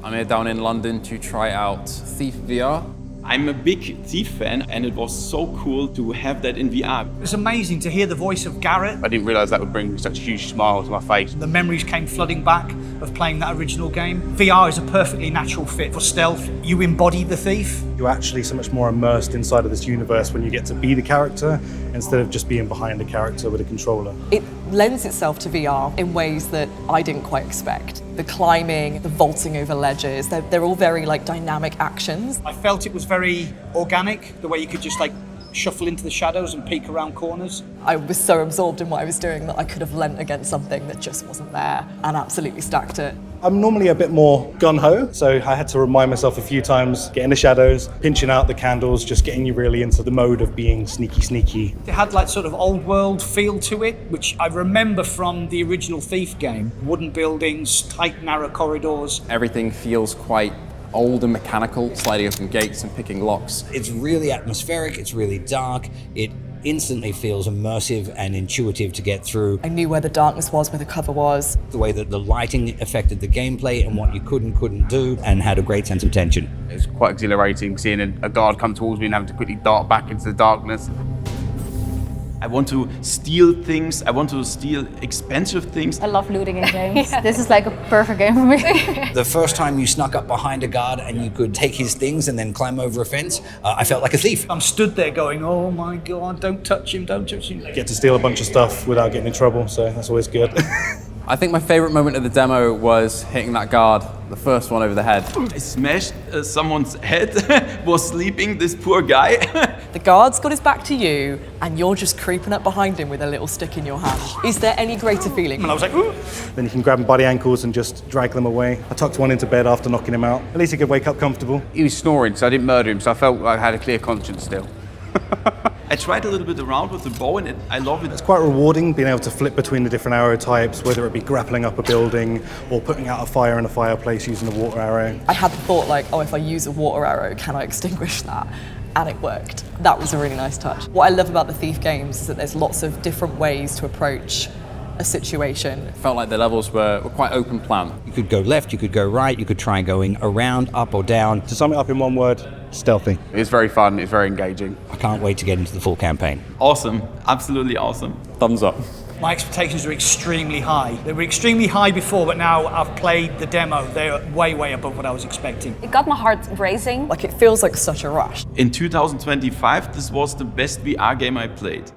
I'm here down in London to try out Thief VR. I'm a big Thief fan, and it was so cool to have that in VR. It was amazing to hear the voice of Garrett. I didn't realise that would bring such a huge smile to my face. The memories came flooding back of playing that original game. VR is a perfectly natural fit for stealth. You embody the thief. You're actually so much more immersed inside of this universe when you get to be the character instead of just being behind a character with a controller. It lends itself to VR in ways that I didn't quite expect. The climbing, the vaulting over ledges, they're all very dynamic actions. I felt it was very organic, the way you could just shuffle into the shadows and peek around corners. I was so absorbed in what I was doing that I could have leant against something that just wasn't there and absolutely stacked it. I'm normally a bit more gun-ho, so I had to remind myself a few times, get in the shadows, pinching out the candles, just getting you really into the mode of being sneaky. It had sort of old world feel to it, which I remember from the original Thief game. Wooden buildings, tight narrow corridors. Everything feels quite old and mechanical, sliding open gates and picking locks. It's really atmospheric, it's really dark, it instantly feels immersive and intuitive to get through. I knew where the darkness was, where the cover was. The way that the lighting affected the gameplay and what you could and couldn't do, and had a great sense of tension. It's quite exhilarating seeing a guard come towards me and having to quickly dart back into the darkness. I want to steal things, I want to steal expensive things. I love looting in games. This is like a perfect game for me. The first time you snuck up behind a guard and you could take his things and then climb over a fence, I felt like a thief. I'm stood there going, oh my God, don't touch him, don't touch him. Get to steal a bunch of stuff without getting in trouble, so that's always good. I think my favorite moment of the demo was hitting that guard, the first one over the head. I smashed someone's head, was sleeping, this poor guy. The guard's got his back to you and you're just creeping up behind him with a little stick in your hand. Is there any greater feeling? And I was like, ooh. Then you can grab him by the ankles and just drag them away. I tucked one into bed after knocking him out. At least he could wake up comfortable. He was snoring, so I didn't murder him, so I felt like I had a clear conscience still. I tried a little bit around with the bow, and I love it. It's quite rewarding being able to flip between the different arrow types, whether it be grappling up a building or putting out a fire in a fireplace using a water arrow. I had the thought oh, if I use a water arrow, can I extinguish that? And it worked. That was a really nice touch. What I love about the Thief games is that there's lots of different ways to approach a situation. It felt like the levels were quite open plan. You could go left, you could go right, you could try going around, up or down. To sum it up in one word, stealthy. It's very fun, it's very engaging. I can't wait to get into the full campaign. Awesome, absolutely awesome. Thumbs up. My expectations were extremely high. They were extremely high before, but now I've played the demo. They're way, way above what I was expecting. It got my heart racing. It feels like such a rush. In 2025, this was the best VR game I played.